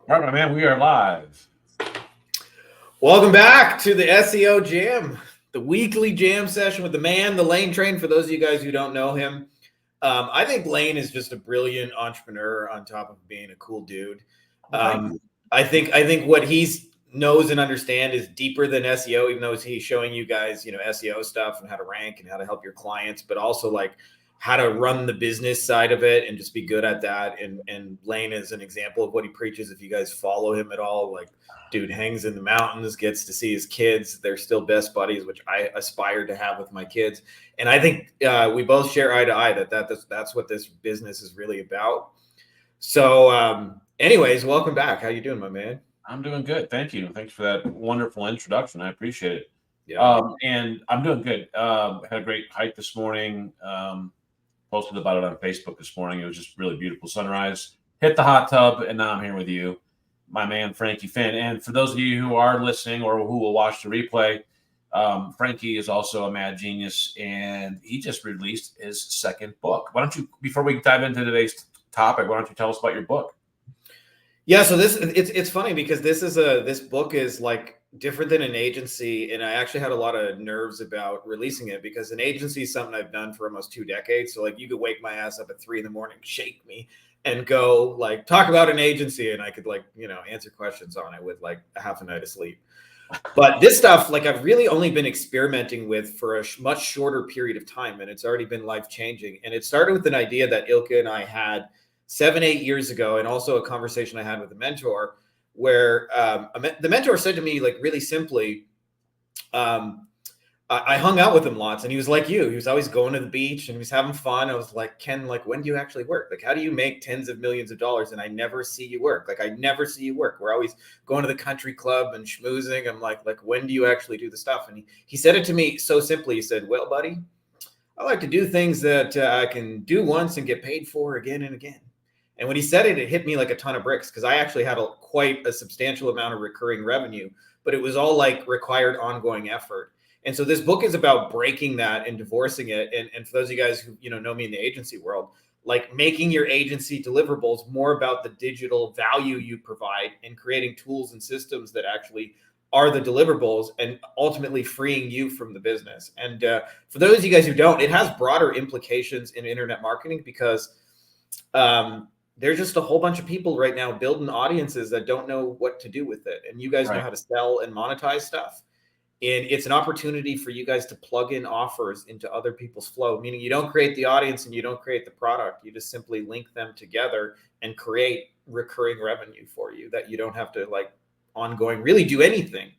All right, my man, we are live. Welcome back to the SEO Jam, the weekly jam session with the man, the Lane Train. For those of you guys who don't know him, I think Lane is just a brilliant entrepreneur on top of being a cool dude. I think what he knows and understand is deeper than SEO, even though he's showing you guys, SEO stuff and how to rank and how to help your clients, but also like how to run the business side of it and just be good at that. And Lane is an example of what he preaches. If you guys follow him at all, like, dude hangs in the mountains, gets to see his kids. They're still best buddies, which I aspire to have with my kids. And I think we both share eye to eye that's what this business is really about. So anyways, welcome back. How you doing, my man? I'm doing good. Thank you. Thanks for that wonderful introduction. I appreciate it. Yeah. And I'm doing good. Had a great hike this morning. Posted about it on Facebook this morning. It was just really beautiful sunrise. Hit the hot tub, and now I'm here with you, my man, Frankie Fihn. And for those of you who are listening or who will watch the replay, Frankie is also a mad genius, and he just released his second book. Why don't you, before we dive into today's topic, why don't you tell us about your book? Yeah, so it's funny because this book is like different than an agency, and I actually had a lot of nerves about releasing it because an agency is something I've done for almost 2 decades. So like you could wake my ass up at 3 a.m, shake me, and go like talk about an agency, and I could answer questions on it with like a half a night of sleep. But this stuff, like, I've really only been experimenting with for a much shorter period of time, and it's already been life changing. And it started with an idea that Ilka and I had 7-8 years ago, and also a conversation I had with a mentor where the mentor said to me, like, really simply, I hung out with him lots, and he was like you. He was always going to the beach and he was having fun. I was like, Ken, like, when do you actually work? Like, how do you make tens of millions of dollars? And I never see you work. Like, I never see you work. We're always going to the country club and schmoozing. I'm like, when do you actually do the stuff? And he said it to me so simply. He said, well, buddy, I like to do things that I can do once and get paid for again and again. And when he said it, it hit me like a ton of bricks because I actually had quite a substantial amount of recurring revenue, but it was all like required ongoing effort. And so this book is about breaking that and divorcing it. And for those of you guys who know me in the agency world, like making your agency deliverables more about the digital value you provide and creating tools and systems that actually are the deliverables and ultimately freeing you from the business. And for those of you guys who don't, it has broader implications in internet marketing because there's just a whole bunch of people right now building audiences that don't know what to do with it. And you guys know how to sell and monetize stuff. And it's an opportunity for you guys to plug in offers into other people's flow, meaning you don't create the audience and you don't create the product. You just simply link them together and create recurring revenue for you that you don't have to like ongoing really do anything.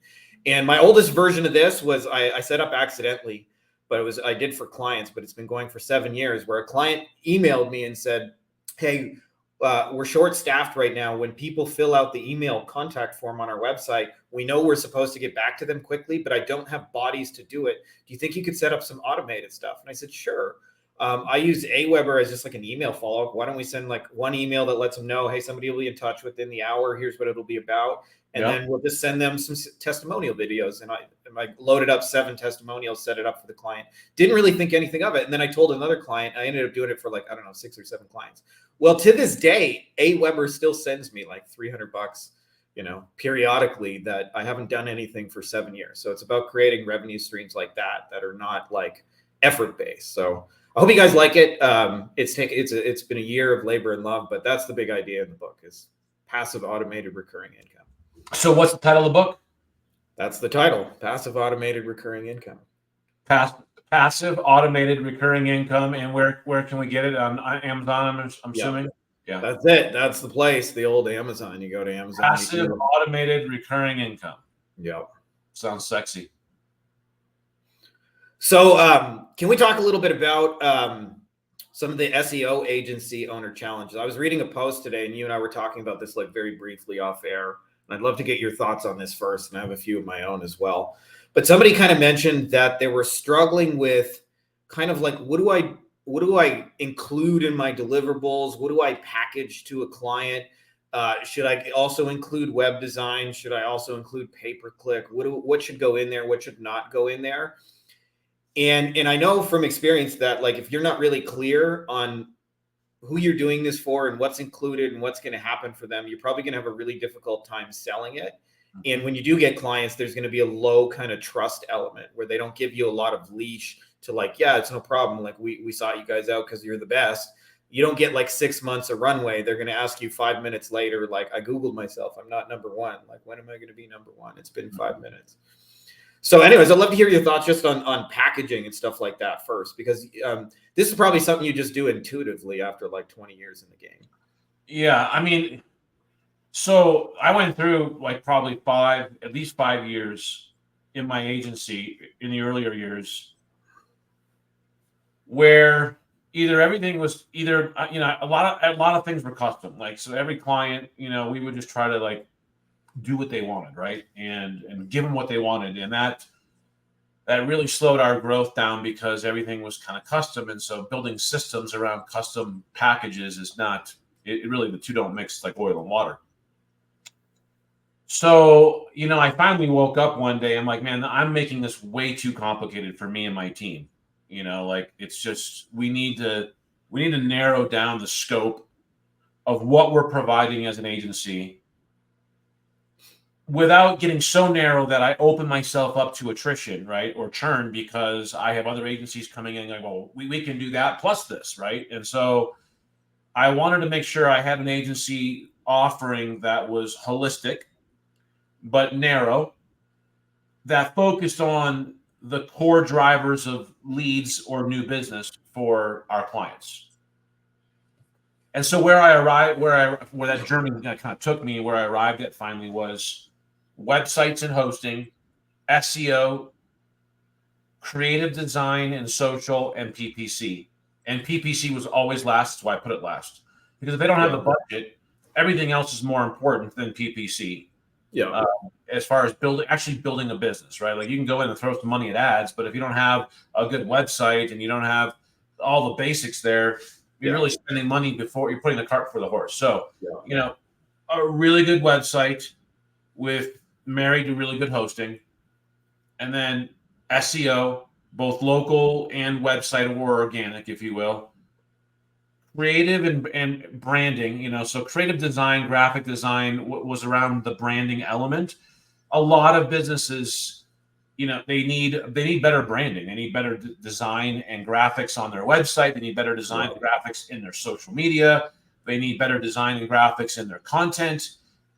And my oldest version of this was I set up accidentally, but I did for clients, but it's been going for 7 years, where a client emailed me and said, hey, we're short-staffed right now. When people fill out the email contact form on our website, we know we're supposed to get back to them quickly, but I don't have bodies to do it. Do you think you could set up some automated stuff? And I said, sure. I use Aweber as just like an email follow-up. Why don't we send like one email that lets them know, hey, somebody will be in touch within the hour. Here's what it'll be about. And then we'll just send them some testimonial videos. And I loaded up 7 testimonials, set it up for the client. Didn't really think anything of it. And then I told another client, I ended up doing it for like, 6 or 7 clients. Well, to this day, Aweber still sends me like $300, periodically, that I haven't done anything for 7 years. So it's about creating revenue streams like that are not like effort-based. So I hope you guys like it. It's been a year of labor and love, but that's the big idea in the book is passive automated recurring income. So what's the title of the book? That's the title, Passive Automated Recurring Income. Passive Automated Recurring Income. And where can we get it? On Amazon, I'm assuming? Yeah. That's it. That's the place, the old Amazon. You go to Amazon. Passive Automated Recurring Income. Yep. Sounds sexy. So can we talk a little bit about some of the SEO agency owner challenges? I was reading a post today, and you and I were talking about this like very briefly off air. And I'd love to get your thoughts on this first, and I have a few of my own as well. But somebody kind of mentioned that they were struggling with kind of like, what do I include in my deliverables? What do I package to a client? Should I also include web design? Should I also include pay-per-click? What should go in there? What should not go in there? And I know from experience that like if you're not really clear on who you're doing this for and what's included and what's going to happen for them, you're probably going to have a really difficult time selling it. And when you do get clients, there's going to be a low kind of trust element where they don't give you a lot of leash to like, yeah, it's no problem. Like we sought you guys out because you're the best. You don't get like 6 months of runway. They're going to ask you 5 minutes later, like, I Googled myself. I'm not number one. Like, when am I going to be number one? It's been 5 minutes. So anyways, I'd love to hear your thoughts just on packaging and stuff like that first, because this is probably something you just do intuitively after like 20 years in the game. Yeah. I mean, so I went through like probably at least 5 years in my agency in the earlier years where either everything was either, a lot of things were custom. Like, so every client, we would just try to like do what they wanted, right? And give them what they wanted. And that really slowed our growth down because everything was kind of custom. And so building systems around custom packages is not, it really, the two don't mix like oil and water. So, I finally woke up one day. I'm like, man, I'm making this way too complicated for me and my team. Like it's just, we need to narrow down the scope of what we're providing as an agency without getting so narrow that I open myself up to attrition, right? Or churn, because I have other agencies coming in and go, well, we can do that plus this, right? And so I wanted to make sure I had an agency offering that was holistic, but narrow, that focused on the core drivers of leads or new business for our clients. And so where I arrived, where that journey kind of took me, where I arrived at finally was websites and hosting, SEO, creative design and social, and PPC. And PPC was always last. That's why I put it last. Because if they don't have the budget, everything else is more important than PPC. Yeah. As far as building a business, right? Like you can go in and throw some money at ads, but if you don't have a good website and you don't have all the basics there, you're really spending money before you're putting the cart before the horse. So, a really good website with married to really good hosting, and then SEO, both local and website or organic, if you will. Creative and branding, so creative design, graphic design was around the branding element. A lot of businesses, they need better branding. They need better design and graphics on their website. They need better design and graphics in their social media. They need better design and graphics in their content.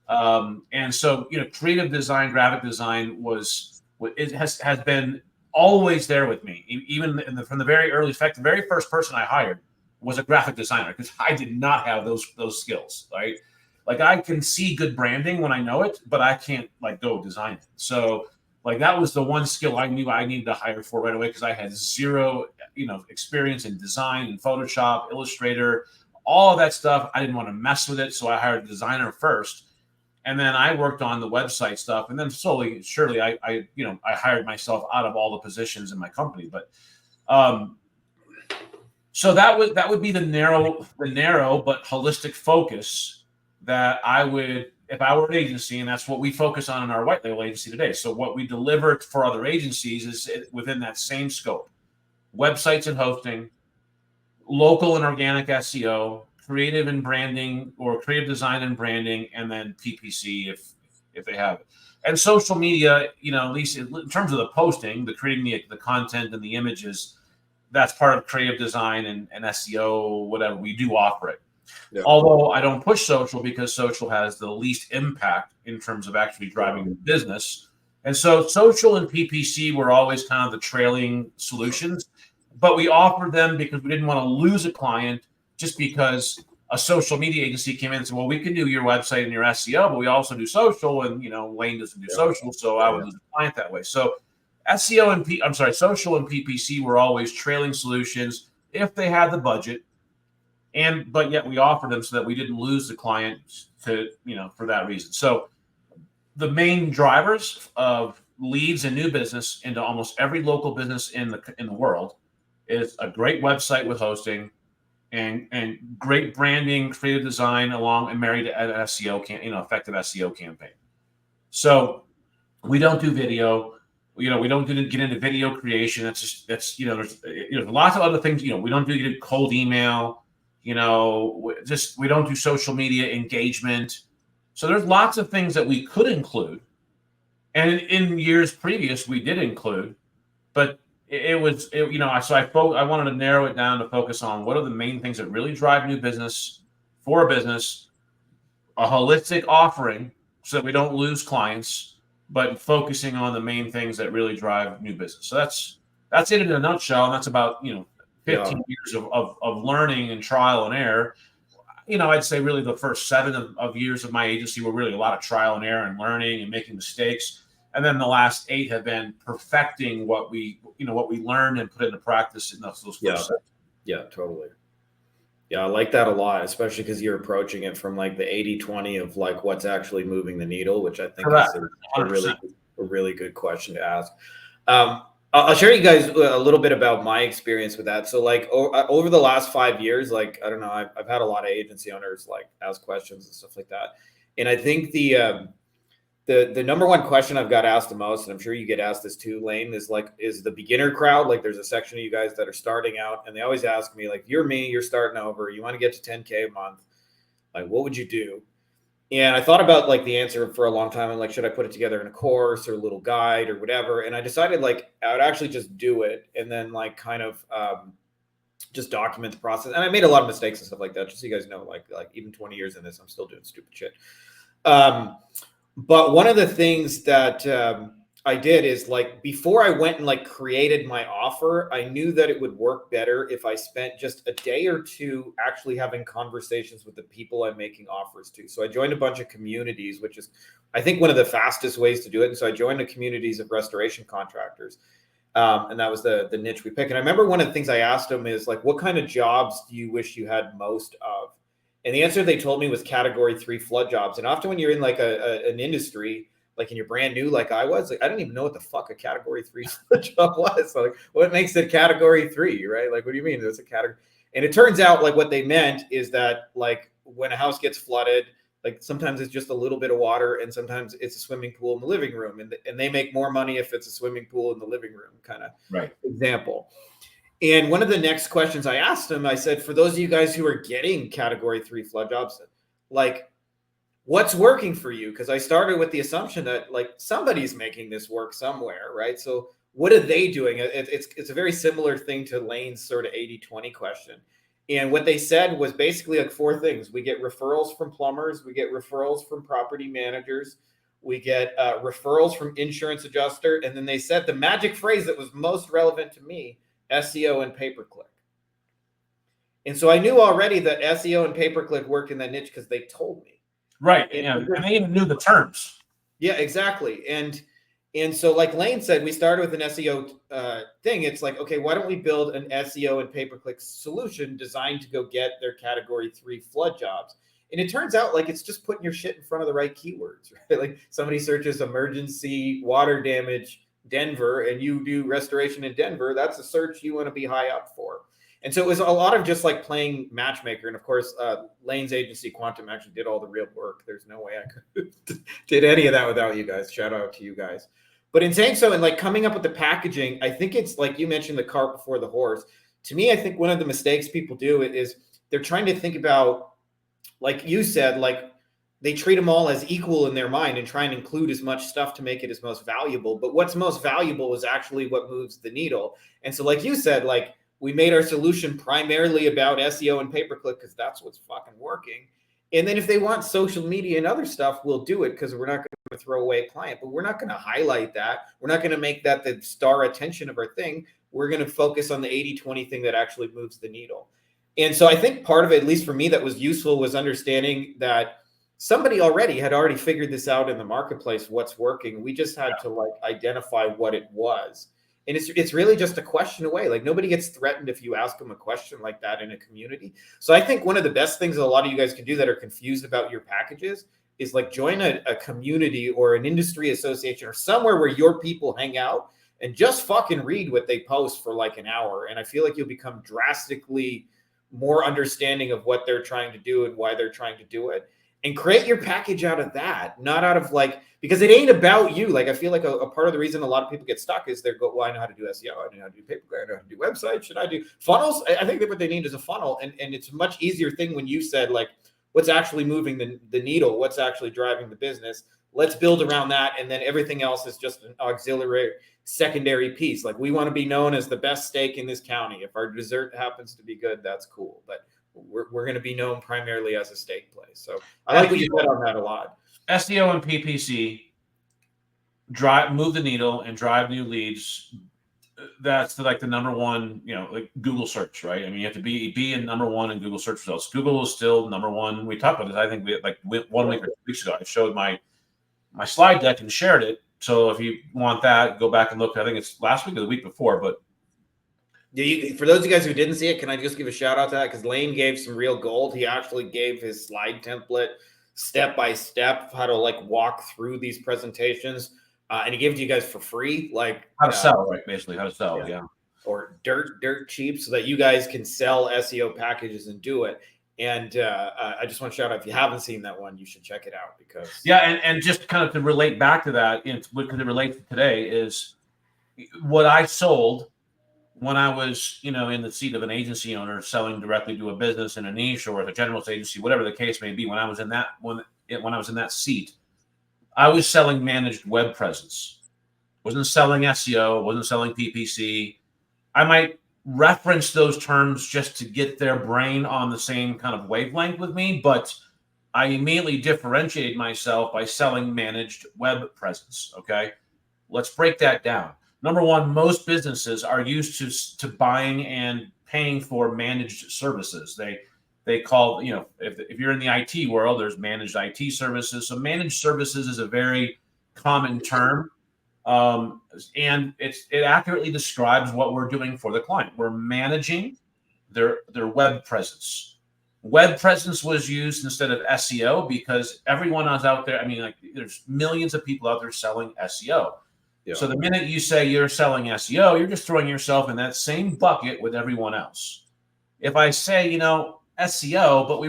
And so, creative design, graphic design has been always there with me. Even from the very early, in fact, the very first person I hired was a graphic designer, because I did not have those skills, right? Like I can see good branding when I know it, but I can't like go design it. So like that was the one skill I knew I needed to hire for right away, because I had zero, experience in design and Photoshop, Illustrator, all of that stuff. I didn't want to mess with it, so I hired a designer first, and then I worked on the website stuff, and then slowly, surely, I hired myself out of all the positions in my company, but. So that would be the narrow but holistic focus that I would, if I were an agency, and that's what we focus on in our white label agency today. So what we deliver for other agencies is within that same scope: websites and hosting, local and organic SEO, creative and branding, or creative design and branding, and then PPC if they have it. And social media, at least in terms of the posting, the creating the content and the images, that's part of creative design and SEO, whatever. We do offer it. Yeah. Although I don't push social, because social has the least impact in terms of actually driving the business. And so social and PPC were always kind of the trailing solutions, but we offered them because we didn't want to lose a client just because a social media agency came in and said, well, we can do your website and your SEO, but we also do social, and Lane doesn't do social, so I would lose a client that way. So social and PPC were always trailing solutions if they had the budget, but yet we offered them so that we didn't lose the client for that reason. So the main drivers of leads and new business into almost every local business in the world is a great website with hosting and great branding, creative design, along and married to an SEO effective SEO campaign. So we don't do video. We don't get into video creation. There's lots of other things. We don't do cold email. You know, just we don't do social media engagement. So there's lots of things that we could include. And in years previous, we did include, but you know, so I wanted to narrow it down to focus on what are the main things that really drive new business for a business, a holistic offering so that we don't lose clients, but focusing on the main things that really drive new business. So that's it in a nutshell. And that's about, you know, 15 Yeah. years of learning and trial and error. You know, I'd say really the first 7 of years of my agency were really a lot of trial and error and learning and making mistakes. And then the last 8 have been perfecting what we learned and put into practice in those first 7. Yeah, totally. Yeah, I like that a lot, especially because you're approaching it from like the 80-20 of like what's actually moving the needle, which I think Correct. is a really good question to ask. I'll share you guys a little bit about my experience with that. So like over the last 5 years, like, I don't know, I've had a lot of agency owners like ask questions and stuff like that. And I think the number one question I've got asked the most, and I'm sure you get asked this too, Lane, is the beginner crowd. Like there's a section of you guys that are starting out and they always ask me like, you're me, you're starting over, you want to get to 10K a month. Like, what would you do? And I thought about like the answer for a long time. And like, should I put it together in a course or a little guide or whatever? And I decided like I would actually just do it and then like kind of just document the process. And I made a lot of mistakes and stuff like that. Just so you guys know, like even 20 years in this, I'm still doing stupid shit. But one of the things that I did is like before I went and like created my offer, I knew that it would work better if I spent just a day or two actually having conversations with the people I'm making offers to. So I joined a bunch of communities, which is I think one of the fastest ways to do it. And so I joined the communities of restoration contractors. And that was the niche we picked. And I remember one of the things I asked them is like, what kind of jobs do you wish you had most of? And the answer they told me was category 3 flood jobs. And often when you're in like an industry, like and you're brand new, like I was, like I didn't even know what the fuck a category 3 flood job was. So like, what makes it category 3, right? Like, what do you mean there's a category? And it turns out like what they meant is that like when a house gets flooded, like sometimes it's just a little bit of water and sometimes it's a swimming pool in the living room. And they make more money if it's a swimming pool in the living room kind of example. And one of the next questions I asked them, I said, for those of you guys who are getting category 3 flood jobs, like what's working for you? Because I started with the assumption that like somebody's making this work somewhere, right? So what are they doing? It's a very similar thing to Lane's sort of 80-20 question. And what they said was basically like 4 things. We get referrals from plumbers. We get referrals from property managers. We get referrals from insurance adjuster. And then they said the magic phrase that was most relevant to me, SEO and pay-per-click. And so I knew already that SEO and pay-per-click worked in that niche because they told me. Right. And they even knew the terms. Yeah, exactly. And so like Lane said, we started with an SEO thing. It's like, okay, why don't we build an SEO and pay-per-click solution designed to go get their category 3 flood jobs? And it turns out like it's just putting your shit in front of the right keywords, right? Like somebody searches emergency water damage Denver and you do restoration in Denver, that's a search you want to be high up for. And so it was a lot of just like playing matchmaker. And of course, Lane's agency Quantum actually did all the real work. There's no way I could did any of that without you guys. Shout out to you guys. But in saying so and like coming up with the packaging, I think it's like you mentioned the cart before the horse. To me, I think one of the mistakes people do is they're trying to think about, like you said, like they treat them all as equal in their mind and try and include as much stuff to make it as most valuable. But what's most valuable is actually what moves the needle. And so like you said, like we made our solution primarily about SEO and pay-per-click because that's what's fucking working. And then if they want social media and other stuff, we'll do it because we're not going to throw away a client, but we're not going to highlight that. We're not going to make that the star attention of our thing. We're going to focus on the 80-20 thing that actually moves the needle. And so I think part of it, at least for me, that was useful was understanding that somebody had already figured this out in the marketplace, what's working. We just had to like identify what it was. And it's really just a question away. Like nobody gets threatened if you ask them a question like that in a community. So I think one of the best things that a lot of you guys can do that are confused about your packages is like join a community or an industry association or somewhere where your people hang out and just fucking read what they post for like an hour. And I feel like you'll become drastically more understanding of what they're trying to do and why they're trying to do it. and create your package out of that, not out of like, because it ain't about you. Like, I feel like a part of the reason a lot of people get stuck is they're well, I know how to do SEO. I know how to do pay-per-click. I know how to do websites. Should I do funnels? I think that what they need is a funnel. And it's a much easier thing when you said, like, what's actually moving the needle? What's actually driving the business? Let's build around that. And then everything else is just an auxiliary secondary piece. Like, we want to be known as the best steak in this county. If our dessert happens to be good, that's cool. But we're going to be known primarily as a steak place. So I like what you said on that a lot. SEO and PPC move the needle and drive new leads. That's like the number one, like Google search, right? I mean, you have to be in number one in Google search results. Google is still number one. We talked about this. I think we like 1 week or 2 weeks ago. I showed my slide deck and shared it. So if you want that, go back and look. I think it's last week or the week before, but. Yeah, for those of you guys who didn't see it, can I just give a shout out to that? Because Lane gave some real gold. He actually gave his slide template step by step how to like walk through these presentations, and he gave it to you guys for free, like how to sell, right? Basically, how to sell, yeah. Or dirt cheap, so that you guys can sell SEO packages and do it. And I just want to shout out, if you haven't seen that one, you should check it out because and just kind of to relate back to that, because it relates to today is what I sold. When I was, in the seat of an agency owner selling directly to a business in a niche or a generalist agency, whatever the case may be, when I was in that seat, I was selling managed web presence. Wasn't selling SEO, wasn't selling PPC. I might reference those terms just to get their brain on the same kind of wavelength with me, but I immediately differentiated myself by selling managed web presence. Okay, let's break that down. Number one, most businesses are used to buying and paying for managed services. They call, if you're in the IT world, there's managed IT services. So managed services is a very common term, and it accurately describes what we're doing for the client. We're managing their web presence. Web presence was used instead of SEO because everyone is out there. I mean, like, there's millions of people out there selling SEO. Yeah. So the minute you say you're selling SEO, you're just throwing yourself in that same bucket with everyone else. If I say, SEO, but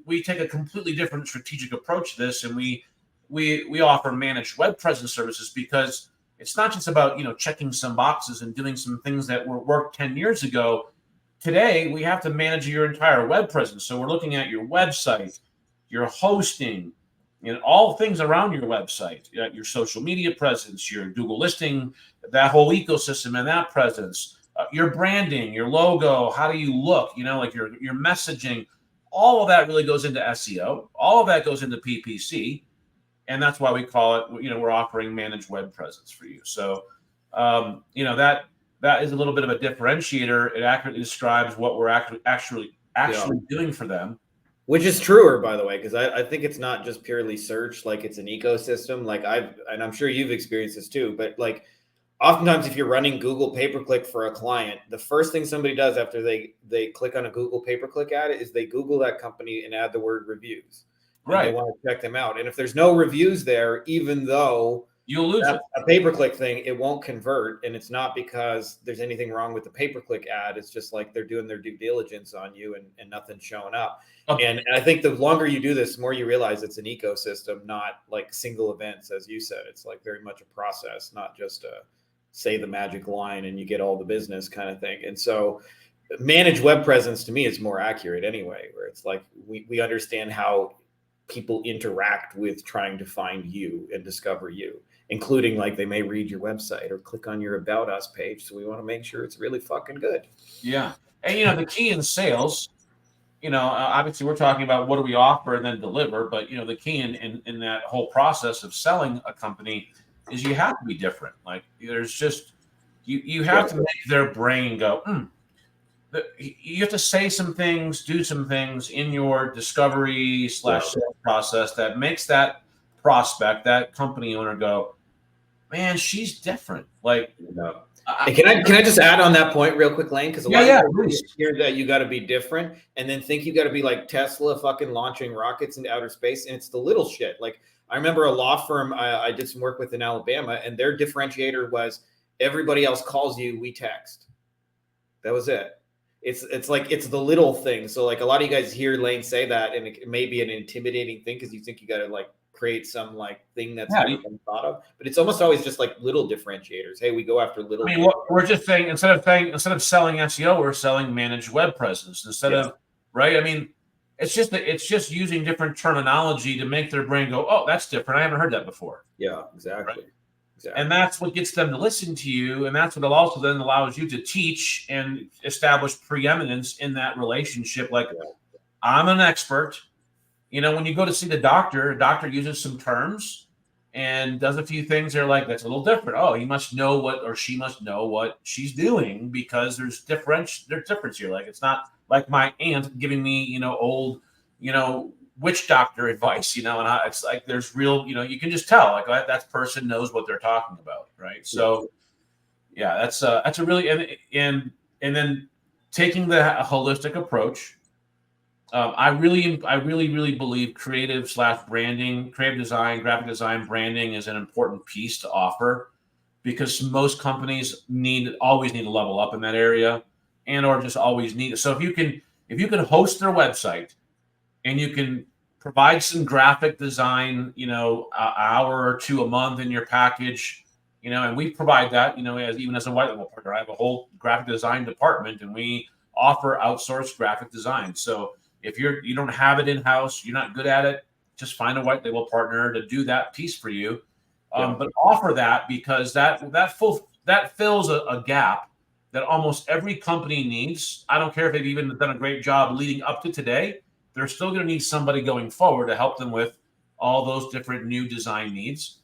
we take a completely different strategic approach to this, and we offer managed web presence services because it's not just about, checking some boxes and doing some things that worked 10 years ago. Today, we have to manage your entire web presence. So we're looking at your website, your hosting, all things around your website, your social media presence, your Google listing, that whole ecosystem and that presence, your branding, your logo, how do you look, like your messaging, all of that really goes into SEO. All of that goes into PPC. And that's why we call it, we're offering managed web presence for you. So, that is a little bit of a differentiator. It accurately describes what we're actually doing for them. Which is truer, by the way, because I think it's not just purely search, like it's an ecosystem. Like I'm sure you've experienced this too, but like oftentimes if you're running Google pay-per-click for a client, the first thing somebody does after they click on a Google pay-per-click ad is they Google that company and add the word reviews. Right. They want to check them out. And if there's no reviews there, even though you'll lose it. A pay-per-click thing, it won't convert. And it's not because there's anything wrong with the pay-per-click ad. It's just like they're doing their due diligence on you and nothing's showing up. Okay. And I think the longer you do this, the more you realize it's an ecosystem, not like single events, as you said. It's like very much a process, not just say the magic line and you get all the business kind of thing. And so managed web presence to me is more accurate anyway, where it's like we understand how people interact with trying to find you and discover you, including like they may read your website or click on your About Us page. So we want to make sure it's really fucking good. Yeah. And, the key in sales, obviously we're talking about what do we offer and then deliver, but, the key in that whole process of selling a company is you have to be different. Like there's just, you have to make their brain go, you have to say some things, do some things in your discovery / sales process that makes that prospect, that company owner go, man, she's different. Like, can I just add on that point real quick, Lane? Because a lot of people hear that you got to be different and then think you got to be like Tesla fucking launching rockets into outer space. And it's the little shit. Like I remember a law firm I did some work with in Alabama, and their differentiator was everybody else calls you, we text. That was it. it's like it's the little thing. So like a lot of you guys hear Lane say that, and it may be an intimidating thing because you think you got to like create some like thing that's never been thought of, but it's almost always just like little differentiators. Hey, we go after little. I mean, we're just saying instead of selling SEO, we're selling managed web presence instead of right. I mean, it's just using different terminology to make their brain go, oh, that's different. I haven't heard that before. Yeah, exactly. Right? Exactly. And that's what gets them to listen to you, and that's what also then allows you to teach and establish preeminence in that relationship. Like, I'm an expert. You know, when you go to see the doctor, a doctor uses some terms and does a few things. They're like, that's a little different. Oh, he must know what, or she must know what she's doing, because there's difference here. Like, it's not like my aunt giving me, you know, old, you know, witch doctor advice, you know, and it's like there's real, you know, you can just tell like that person knows what they're talking about, right? So, yeah, that's a really and then taking the holistic approach. I really believe creative design, graphic design, branding is an important piece to offer, because most companies always need to level up in that area, and or just always need it. So if you can host their website, and you can provide some graphic design, you know, an hour or two a month in your package, you know, and we provide that, you know, even as a white label partner. I have a whole graphic design department, and we offer outsourced graphic design. So if you don't have it in-house, you're not good at it, just find a white label partner to do that piece for you. But offer that, because that fills a gap that almost every company needs. I don't care if they've even done a great job leading up to today. They're still going to need somebody going forward to help them with all those different new design needs.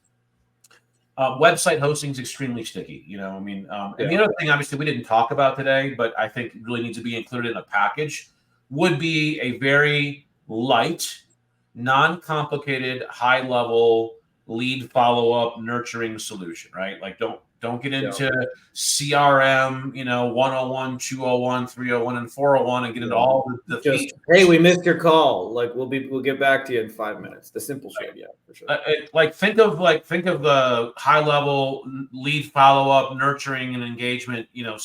Website hosting is extremely sticky, you know. I mean, and the other thing, obviously, we didn't talk about today, but I think really needs to be included in a package, would be a very light, non-complicated, high-level lead follow-up nurturing solution, right? Like, don't get into CRM, you know, 101, 201, 301, and 401, and get into all the just features. Hey, we missed your call. Like, we'll get back to you in 5 minutes. The simple shit, for sure. Think of the high level lead follow up, nurturing, and engagement, you know,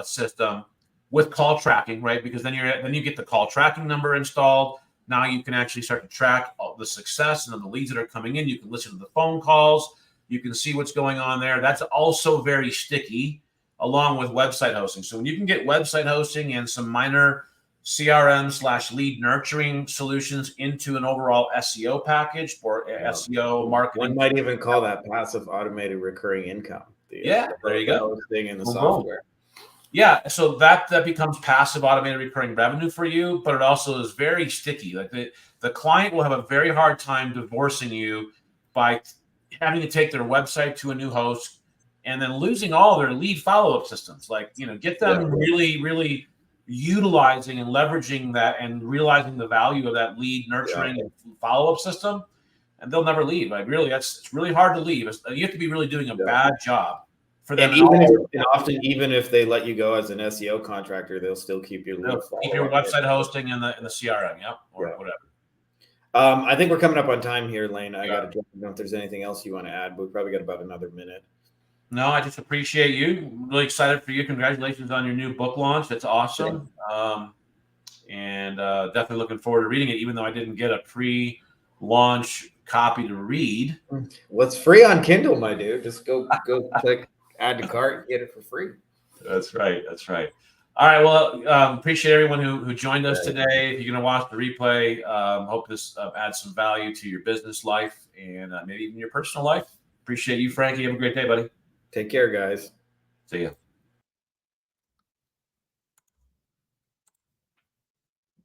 system with call tracking, right? Because then you get the call tracking number installed. Now you can actually start to track all the success and the leads that are coming in. You can listen to the phone calls. You can see what's going on there. That's also very sticky, along with website hosting. So when you can get website hosting and some minor CRM/lead nurturing solutions into an overall SEO package for SEO marketing, one might even call that passive automated recurring income. There you go. Hosting in the software. Yeah, so that becomes passive automated recurring revenue for you, but it also is very sticky. Like the client will have a very hard time divorcing you by having to take their website to a new host and then losing all their lead follow-up systems. Like, you know, get them really utilizing and leveraging that and realizing the value of that lead nurturing and follow-up system, and they'll never leave. Like, really, it's really hard to leave. You have to be really doing a bad job. And even if they let you go as an SEO contractor, they'll still keep your website hosting in the CRM, or whatever. I think we're coming up on time here, Lane. I got to jump. I don't know if there's anything else you want to add, but we probably got about another minute. No, I just appreciate you. I'm really excited for you. Congratulations on your new book launch. That's awesome. And definitely looking forward to reading it, even though I didn't get a pre-launch copy to read. What's free on Kindle, my dude? Just go click add to cart, get it for free. That's right. All right. Well, appreciate everyone who joined us today. If you're going to watch the replay, hope this adds some value to your business life and maybe even your personal life. Appreciate you, Frankie. Have a great day, buddy. Take care, guys. See ya.